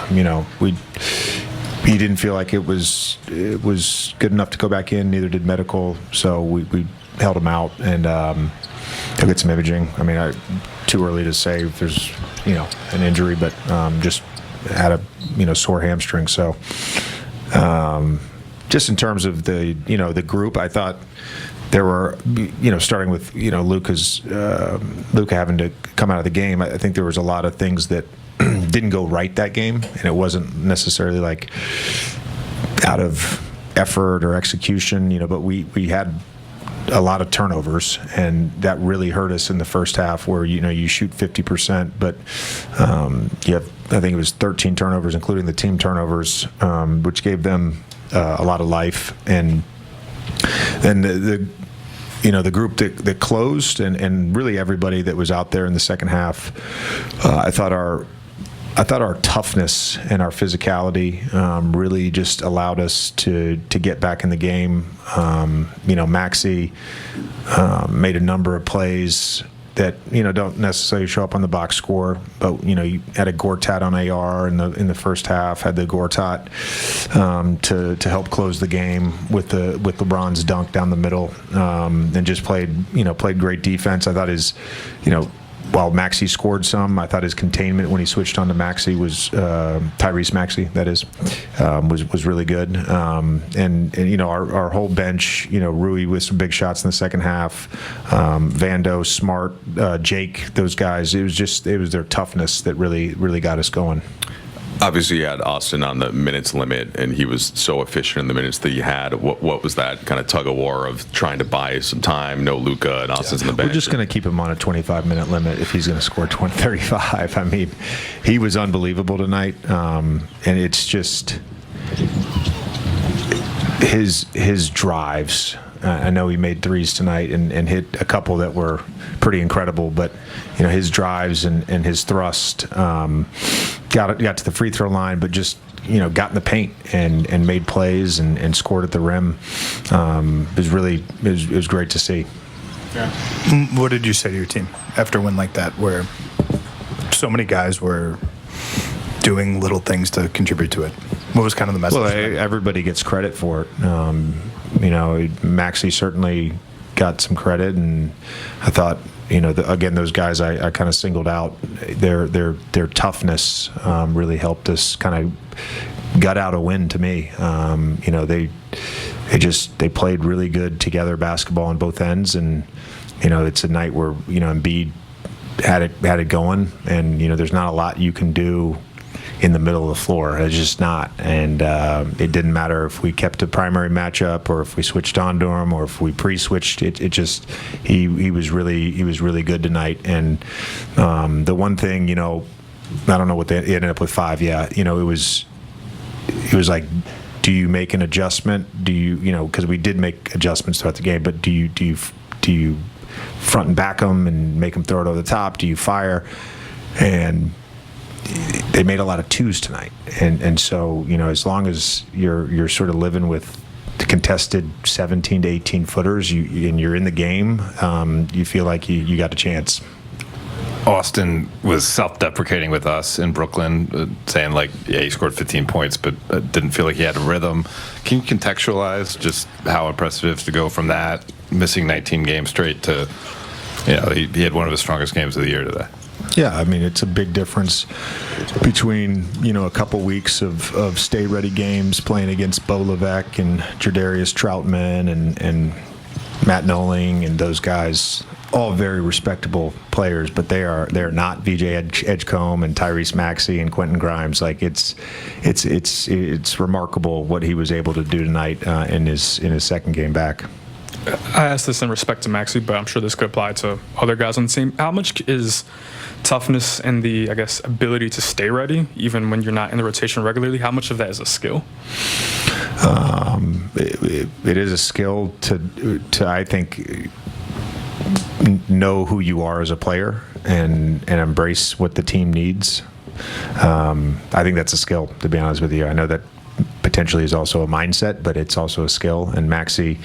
he didn't feel like it was good enough to go back in. Neither did medical, so we held him out and he'll get some imaging. I mean, too early to say if there's an injury, but just had a sore hamstring. So just in terms of the group, I thought there were starting with Luka having to come out of the game. I think there was a lot of things that didn't go right that game, and it wasn't necessarily like out of effort or execution, but we had a lot of turnovers, and that really hurt us in the first half where you shoot 50%, but you have, I think it was 13 turnovers including the team turnovers, which gave them a lot of life. And then the group that closed and really everybody that was out there in the second half, I thought our toughness and our physicality really just allowed us to get back in the game. Maxey made a number of plays that don't necessarily show up on the box score, but you had a Gortat on AR in the first half, had the Gortat to help close the game with LeBron's dunk down the middle, and just played great defense. I thought while Maxey scored some, I thought his containment when he switched on to Maxey was Tyrese Maxey, that is, was really good. And our whole bench, Rui with some big shots in the second half, Vando, Smart, Jake, those guys. It was their toughness that really got us going. Obviously, you had Austin on the minutes limit, and he was so efficient in the minutes that you had. What was that kind of tug of war of trying to buy some time? No Luka and Austin's in the bench. We're just going to keep him on a 25-minute limit if he's going to score 35. I mean, he was unbelievable tonight, and it's just his drives. I know he made threes tonight and hit a couple that were pretty incredible, but his drives and his thrust got to the free throw line, but just got in the paint and made plays and scored at the rim. It was great to see. Yeah. What did you say to your team after a win like that, where so many guys were doing little things to contribute to it? What was kind of the message? Well, everybody gets credit for it. Maxey certainly got some credit, and I thought, again, those guys I kind of singled out. Their toughness really helped us kind of gut out a win to me. They played really good together basketball on both ends, and it's a night where Embiid had it going, and there's not a lot you can do in the middle of the floor. It's just not, and it didn't matter if we kept a primary matchup or if we switched onto him or if we pre-switched. It just he was really good tonight. And the one thing, I don't know what they ended up with 5. Yeah, it was like, do you make an adjustment? Do you because we did make adjustments throughout the game, but do you front and back them and make them throw it over the top? Do you fire? And they made a lot of 2s tonight, and so as long as you're sort of living with the contested 17 to 18 footers, and you're in the game, you feel like you got a chance. Austin was self-deprecating with us in Brooklyn, saying he scored 15 points, but didn't feel like he had a rhythm. Can you contextualize just how impressive it is to go from that missing 19 games straight to, he had one of his strongest games of the year today? Yeah, I mean, it's a big difference between, a couple weeks of stay-ready games playing against Bo Levesque and Jadarius Troutman and Matt Noling and those guys, all very respectable players, but they're not VJ Edgecombe and Tyrese Maxey and Quentin Grimes. It's remarkable what he was able to do tonight in his second game back. I asked this in respect to Maxey, but I'm sure this could apply to other guys on the team. How much is toughness and the, ability to stay ready, even when you're not in the rotation regularly, how much of that is a skill? It is a skill to I think, know who you are as a player and embrace what the team needs. I think that's a skill, to be honest with you. I know that potentially is also a mindset, but it's also a skill. And Maxey,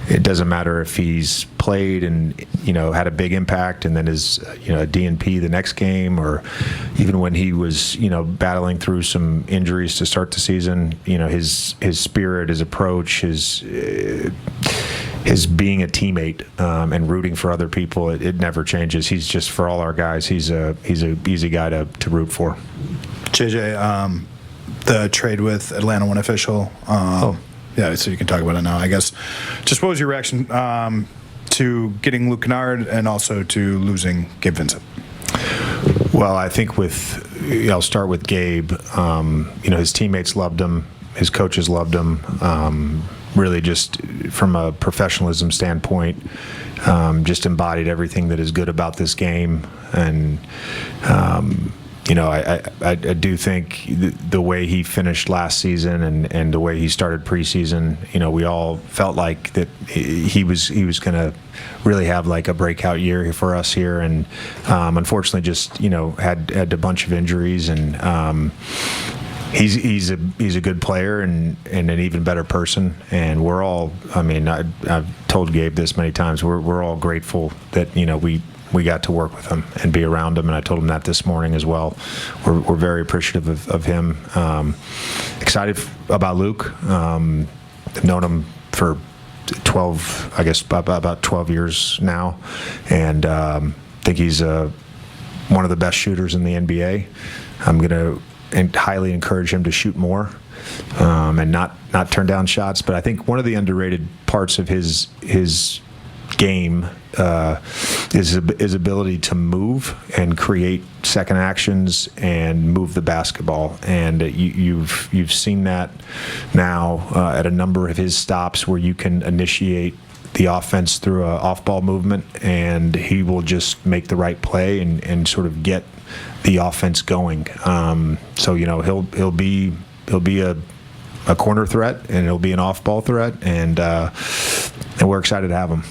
it doesn't matter if he's played and had a big impact and then is a DNP the next game, or even when he was battling through some injuries to start the season. His spirit, his approach, his being a teammate and rooting for other people, it never changes. He's just, for all our guys, he's a easy guy to root for. JJ, the trade with Atlanta went official. Yeah, so you can talk about it now, I guess. Just what was your reaction to getting Luke Kennard and also to losing Gabe Vincent? Well, I think I'll start with Gabe. His teammates loved him. His coaches loved him. Really, just from a professionalism standpoint, just embodied everything that is good about this game. And I do think the way he finished last season and the way he started preseason, we all felt like that he was going to really have like a breakout year for us here, and unfortunately just had a bunch of injuries, and he's a good player and an even better person, and we're all, I've told Gabe this many times, we're all grateful that we got to work with him and be around him, and I told him that this morning as well. We're very appreciative of him. Excited about Luke. I've known him for 12, I guess about 12 years now, and think he's one of the best shooters in the NBA. I'm going to highly encourage him to shoot more and not turn down shots. But I think one of the underrated parts of his game is his ability to move and create second actions and move the basketball, and you've seen that now at a number of his stops where you can initiate the offense through a off-ball movement, and he will just make the right play and sort of get the offense going. So he'll be a corner threat, and he'll be an off-ball threat, and we're excited to have him.